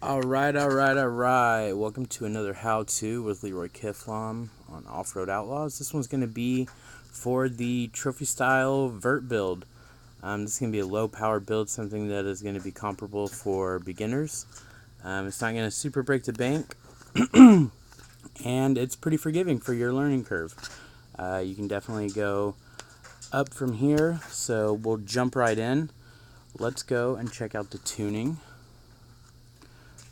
Alright. Welcome to another how-to with LEROY KIFFLOM on Offroad Outlaws. This one's going to be for the trophy style vert build. This is going to be a low power build, something that is going to be comparable for beginners. It's not going to super break the bank, and it's pretty forgiving for your learning curve. You can definitely go up from here, so we'll jump right in. Let's go and check out the tuning.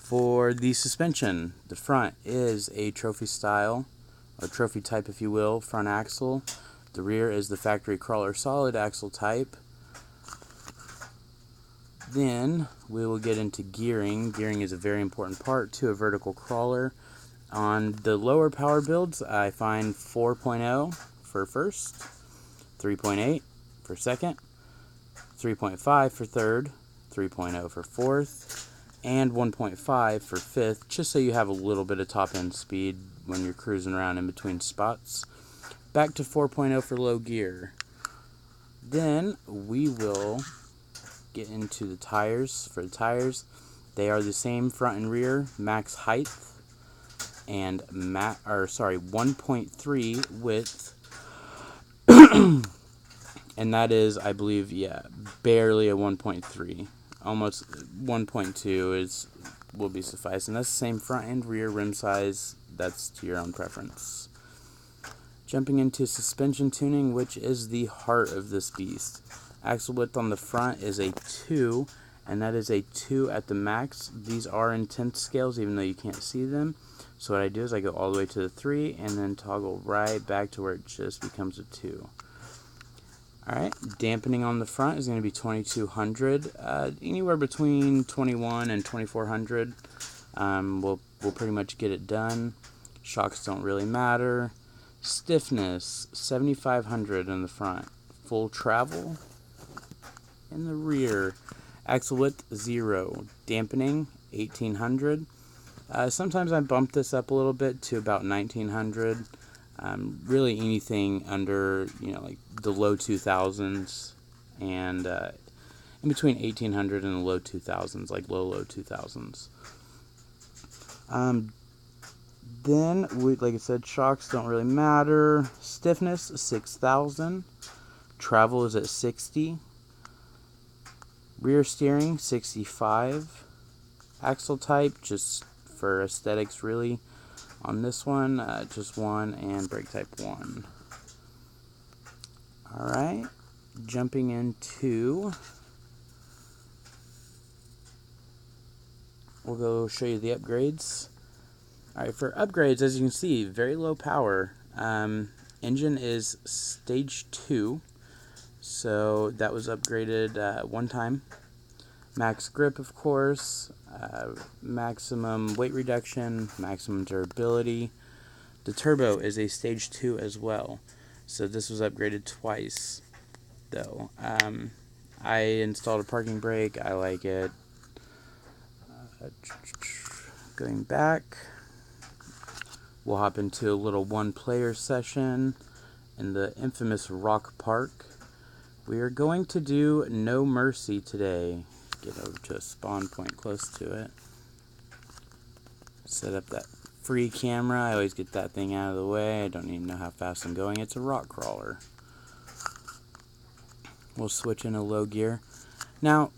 For the suspension, the front is a trophy style, or trophy type if you will, front axle. The rear is the factory crawler solid axle type. Then we will get into gearing. Gearing is a very important part to a vertical crawler. On the lower power builds, I find 4.0 for first, 3.8 for second, 3.5 for third, 3.0 for fourth, and 1.5 for fifth, just so you have a little bit of top end speed when you're cruising around in between spots. Back to 4.0 for low gear. Then we will get into the tires. For the tires, they are the same front and rear, max height, and 1.3 width. And that is, I believe, barely a 1.3. Almost 1.2 will be suffice, and that's the same front and rear rim size. That's to your own preference. Jumping into suspension tuning, which is the heart of this beast. Axle width on the front is a 2, and that is a 2 at the max. These are in 10th scales, even though you can't see them. So what I do is I go all the way to the 3, and then toggle right back to where it just becomes a 2. Alright, dampening on the front is going to be 2200, anywhere between 21 and 2400. We'll pretty much get it done. Shocks don't really matter. Stiffness, 7500 in the front. Full travel in the rear. Axle width, 0. Dampening, 1800. Sometimes I bump this up a little bit to about 1900. Really anything under, like the low 2000s, and in between 1800 and the low 2000s, like low 2000s. Then, like I said, shocks don't really matter. Stiffness, 6000. Travel is at 60. Rear steering, 65. Axle type, just for aesthetics really. On this one, just 1, and brake type 1. Alright, jumping into, we'll go show you the upgrades. Alright, for upgrades, as you can see, very low power. Engine is stage 2, so that was upgraded one time. Max grip, of course, maximum weight reduction, maximum durability. The turbo is a stage 2 as well, so this was upgraded twice, though. I installed a parking brake. I like it. Going back, we'll hop into a little one-player session in the infamous Rock Park. We are going to do No Mercy today. Get over to a spawn point close to it. Set up that free camera. I always get that thing out of the way. I don't even know how fast I'm going. It's a rock crawler. We'll switch into low gear. Now,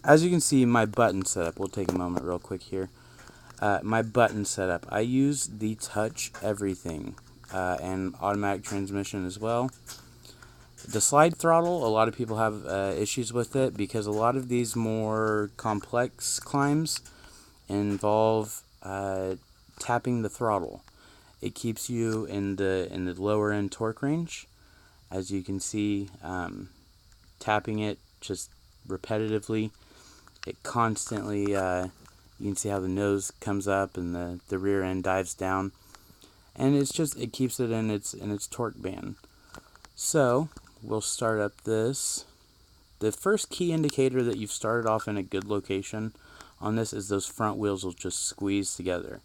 as you can see, my button setup. We'll take a moment real quick here. My button setup. I use the touch everything and automatic transmission as well. The slide throttle, a lot of people have issues with it because a lot of these more complex climbs involve tapping the throttle. It keeps you in the lower end torque range. As you can see, tapping it just repetitively, it constantly, you can see how the nose comes up and the rear end dives down, and it keeps it in its torque band. So we'll start up this. The first key indicator that you've started off in a good location on this is those front wheels will just squeeze together.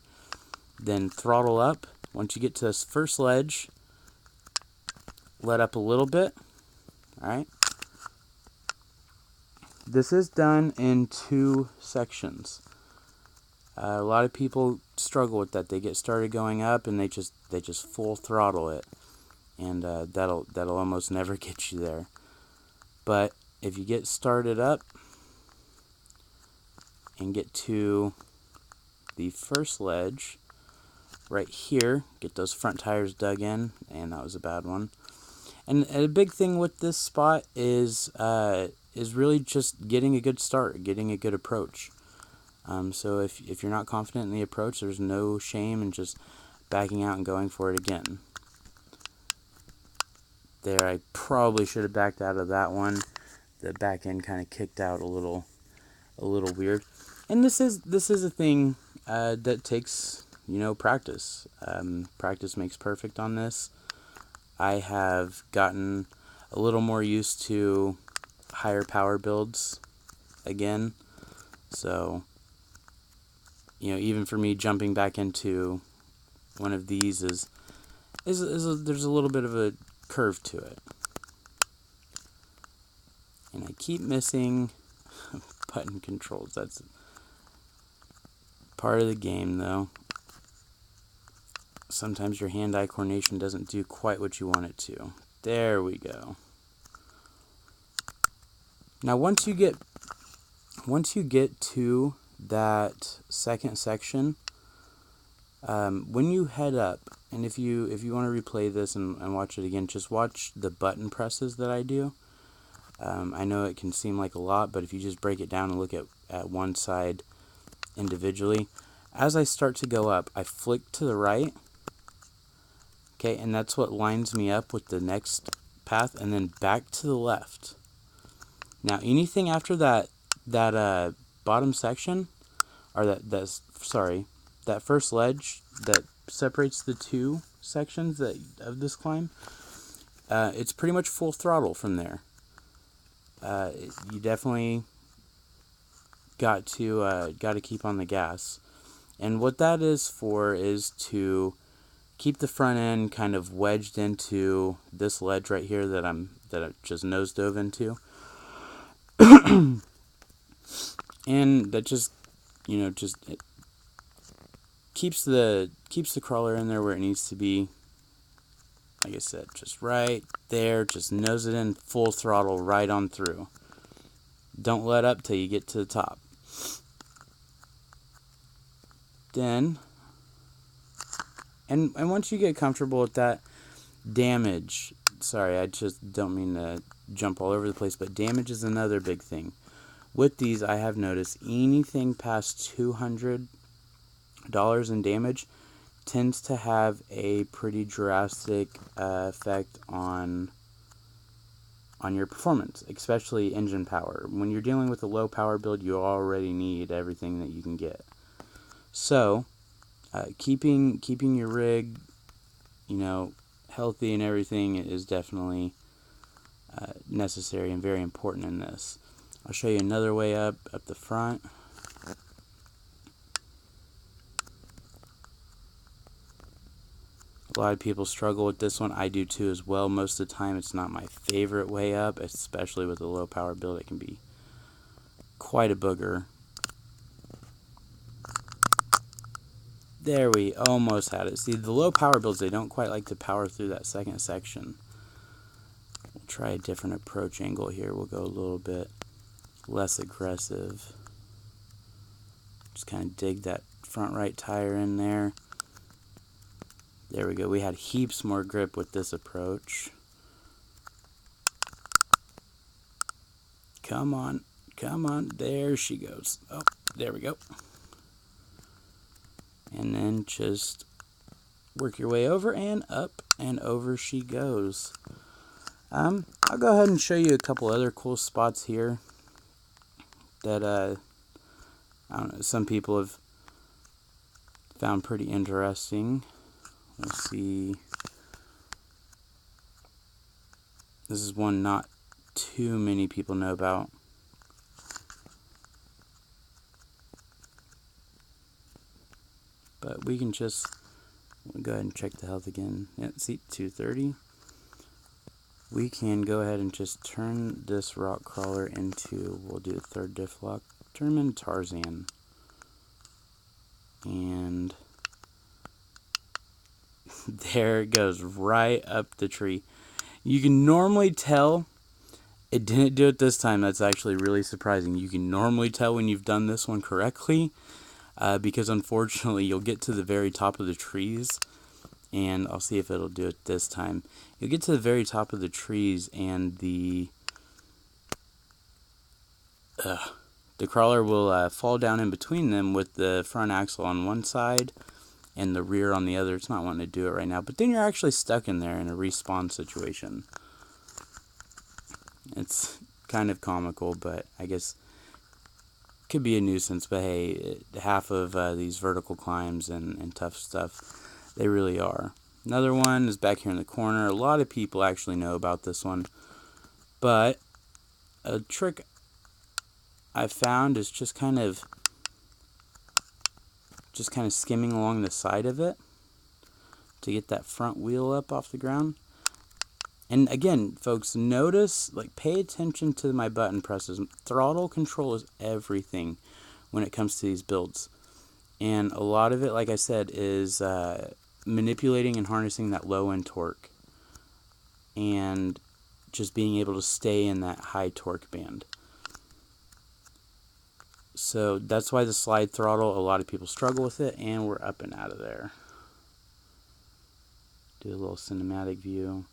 Then throttle up. Once you get to this first ledge, let up a little bit. Alright. This is done in 2 sections. A lot of people struggle with that. They get started going up and they just full throttle it, and that'll almost never get you there. But if you get started up and get to the first ledge right here, get those front tires dug in, and that was a bad one. And a big thing with this spot is really just getting a good start, getting a good approach. So if you're not confident in the approach, there's no shame in just backing out and going for it again. There, I probably should have backed out of that one. The back end kind of kicked out a little weird. And this is a thing that takes, practice. Practice makes perfect on this. I have gotten a little more used to higher power builds again. So, even for me, jumping back into one of these is there's a little bit of a curve to it. And I keep missing button controls. That's part of the game, though. Sometimes your hand-eye coordination doesn't do quite what you want it to. There we go. Now once you get to that second section, when you head up, and if you want to replay this and watch it again, just watch the button presses that I do. I know it can seem like a lot, but if you just break it down and look at one side individually, as I start to go up, I flick to the right. Okay, and that's what lines me up with the next path, and then back to the left. Now, anything after that bottom section, or that first ledge that separates the two sections of this climb, it's pretty much full throttle from there. You definitely got to keep on the gas, and what that is for is to keep the front end kind of wedged into this ledge right here that I just nose dove into. And that just it keeps the crawler in there where it needs to be. Like I said, just right there, just nose it in, full throttle right on through. Don't let up till you get to the top. Then, and once you get comfortable with that, damage. Sorry, I just don't mean to jump all over the place, but damage is another big thing. With these, I have noticed anything past $200 in damage tends to have a pretty drastic effect on your performance, especially engine power. When you're dealing with a low power build, you already need everything that you can get. So, keeping your rig, healthy and everything is definitely necessary and very important in this. I'll show you another way up the front. A lot of people struggle with this one. I do too as well. Most of the time it's not my favorite way up, especially with a low power build. It can be quite a booger. There, we almost had it. See, the low power builds, they don't quite like to power through that second section. We'll try a different approach angle here. We'll go a little bit less aggressive. Just kind of dig that front right tire in there. There we go. We had heaps more grip with this approach. Come on. Come on. There she goes. Oh, there we go. And then just work your way over and up and over she goes. I'll go ahead and show you a couple other cool spots here that I don't know, some people have found pretty interesting. Let's see. This is one not too many people know about. But we can just go ahead and check the health again. Yeah, see, 230. We can go ahead and just turn this rock crawler into, we'll do a third diff lock, turn him into Tarzan. And there it goes, right up the tree. You can normally tell it didn't do it this time. That's actually really surprising. You can normally tell when you've done this one correctly, because unfortunately you'll get to the very top of the trees, and I'll see if it'll do it this time. You'll get to the very top of the trees, and the crawler will fall down in between them with the front axle on one side and the rear on the other. It's not wanting to do it right now, but then you're actually stuck in there in a respawn situation. It's kind of comical, but I guess could be a nuisance. But hey, half of these vertical climbs and tough stuff, they really are. Another one is back here in the corner. A lot of people actually know about this one, but a trick I found is just kind of skimming along the side of it to get that front wheel up off the ground. And again, folks, notice, like, pay attention to my button presses. Throttle control is everything when it comes to these builds. And a lot of it, like I said, is manipulating and harnessing that low end torque. And just being able to stay in that high torque band. So that's why the slide throttle, a lot of people struggle with it, and we're up and out of there. Do a little cinematic view.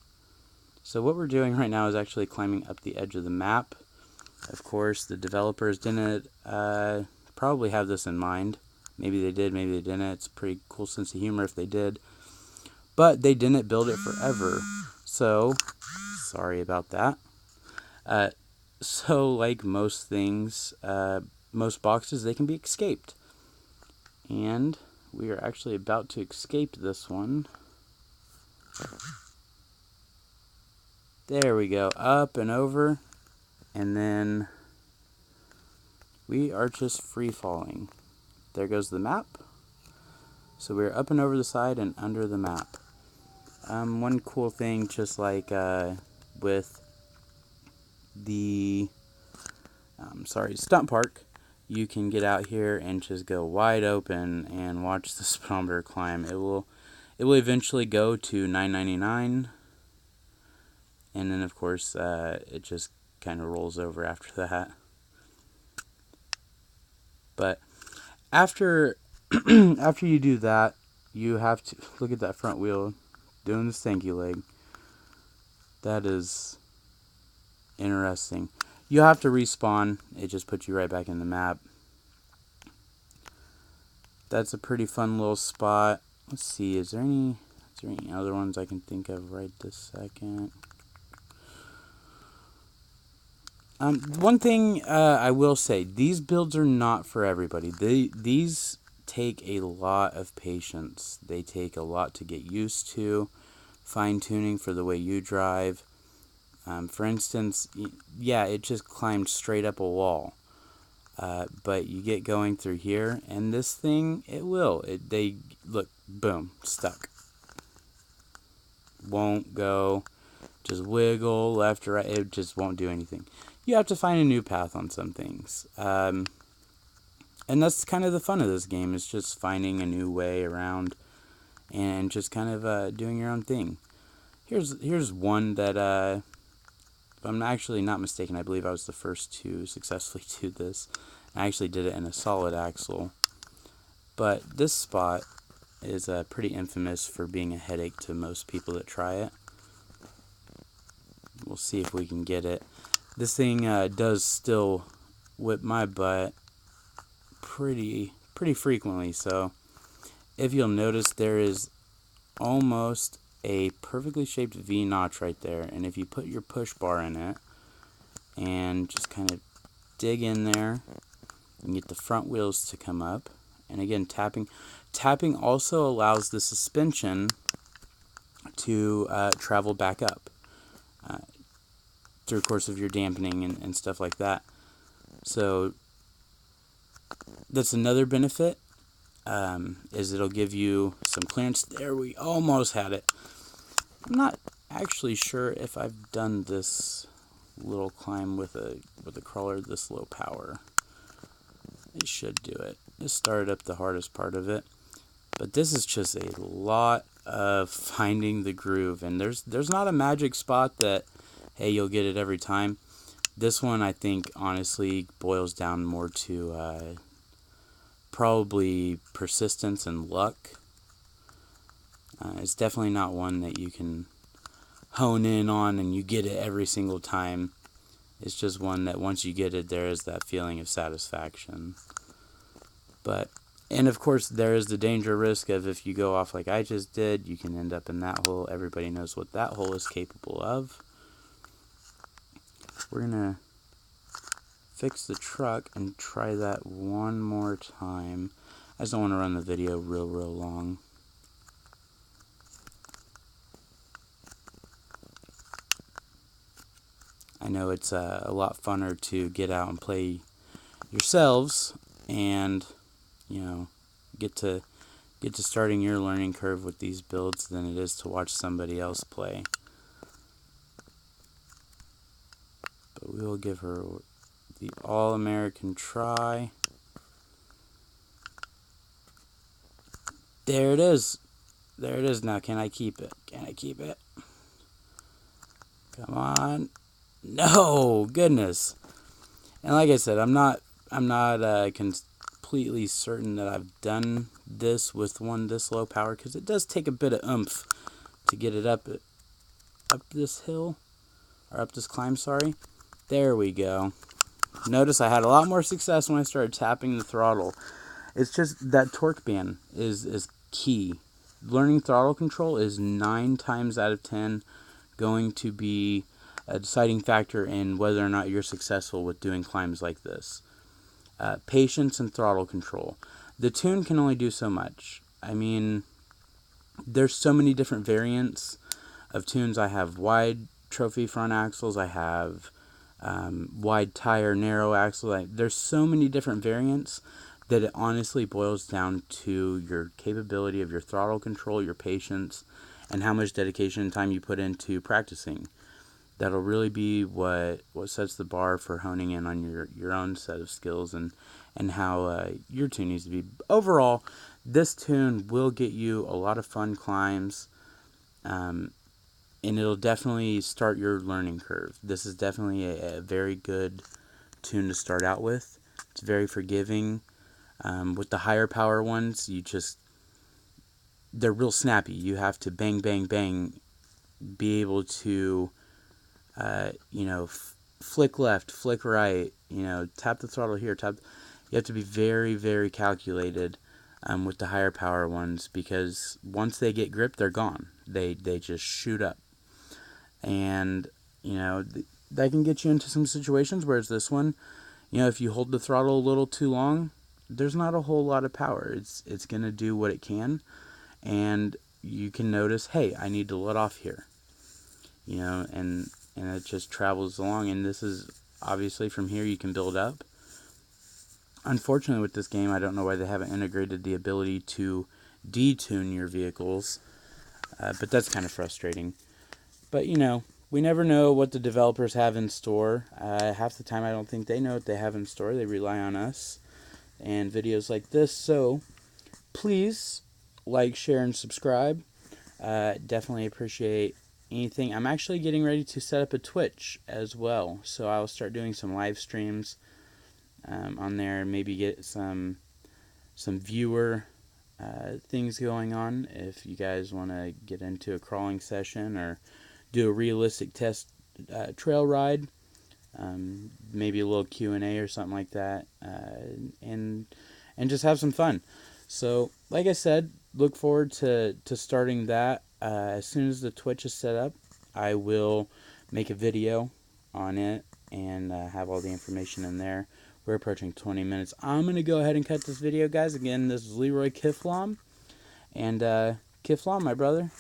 So what we're doing right now is actually climbing up the edge of the map. Of course, the developers didn't probably have this in mind. Maybe they did, maybe they didn't. It's a pretty cool sense of humor if they did. But they didn't build it forever. So, sorry about that. So like most things, most boxes, they can be escaped. And we are actually about to escape this one. There we go, up and over, and then we are just free falling. There goes the map. So we're up and over the side and under the map. One cool thing, just like with the stunt park, you can get out here and just go wide open and watch the speedometer climb. It will eventually go to 999, and then of course it just kind of rolls over after that. But after after you do that, you have to look at that front wheel doing the stanky leg. That is interesting. You have to respawn. It just puts you right back in the map. That's a pretty fun little spot. Let's see, is there any other ones I can think of right this second? One thing I will say, these builds are not for everybody. These take a lot of patience. They take a lot to get used to, fine-tuning for the way you drive. For instance, yeah, it just climbed straight up a wall. But you get going through here, and this thing, they look, boom, stuck. Won't go, just wiggle left or right, it just won't do anything. You have to find a new path on some things. And that's kind of the fun of this game, is just finding a new way around and just kind of doing your own thing. Here's one that, if I'm actually not mistaken, I believe I was the first to successfully do this. I actually did it in a solid axle. But this spot is pretty infamous for being a headache to most people that try it. We'll see if we can get it. This thing does still whip my butt pretty frequently. So if you'll notice, there is almost a perfectly shaped V notch right there, and if you put your push bar in it and just kind of dig in there and get the front wheels to come up, and again, tapping also allows the suspension to travel back up through the course of your dampening and stuff like that. So that's another benefit, is it'll give you some clearance. There, we almost had it. I'm not actually sure if I've done this little climb with a crawler this low power. It should do it. Just started up the hardest part of it. But this is just a lot of finding the groove, and there's not a magic spot that, hey, you'll get it every time. This one, I think, honestly boils down more to probably persistence and luck. It's definitely not one that you can hone in on and you get it every single time. It's just one that once you get it, there is that feeling of satisfaction. And of course, there is the danger risk of if you go off like I just did, you can end up in that hole. Everybody knows what that hole is capable of. We're going to fix the truck and try that one more time. I just don't want to run the video real long. I know it's a lot funner to get out and play yourselves and, you know, get to starting your learning curve with these builds than it is to watch somebody else play. But we will give her the all-American try. There it is. There it is. Now, can I keep it? Can I keep it? Come on. No, goodness. And like I said, I'm not completely certain that I've done this with one this low power, because it does take a bit of oomph to get it up this hill, or up this climb, sorry. There we go. Notice I had a lot more success when I started tapping the throttle. It's just that torque band is key. Learning throttle control is 9 times out of 10 going to be a deciding factor in whether or not you're successful with doing climbs like this. Patience and throttle control. The tune can only do so much. I mean, there's so many different variants of tunes. I have wide trophy front axles. I have wide tire, narrow axle. There's so many different variants that it honestly boils down to your capability of your throttle control, your patience, and how much dedication and time you put into practicing. That'll really be what sets the bar for honing in on your own set of skills and how your tune needs to be. Overall, this tune will get you a lot of fun climbs, and it'll definitely start your learning curve. This is definitely a very good tune to start out with. It's very forgiving. With the higher power ones, they're real snappy. You have to bang, bang, bang, be able to flick left, flick right, tap the throttle here, you have to be very, very calculated with the higher power ones, because once they get grip, they're gone. They just shoot up. And, that can get you into some situations, whereas this one, if you hold the throttle a little too long, there's not a whole lot of power. It's going to do what it can, and you can notice, hey, I need to let off here, and it just travels along. And this is obviously from here you can build up. Unfortunately, with this game, I don't know why they haven't integrated the ability to detune your vehicles, but that's kind of frustrating. But we never know what the developers have in store. Half the time I don't think they know what they have in store. They rely on us and videos like this. So please like, share, and subscribe. Definitely appreciate anything. I'm actually getting ready to set up a Twitch as well, so I'll start doing some live streams on there, and maybe get some viewer things going on. If you guys want to get into a crawling session or do a realistic test trail ride, maybe a little Q&A or something like that, and just have some fun. So, like I said, look forward to starting that. As soon as the Twitch is set up, I will make a video on it and have all the information in there. We're approaching 20 minutes. I'm going to go ahead and cut this video, guys. Again, this is LEROY KIFFLOM. And KIFFLOM, my brother.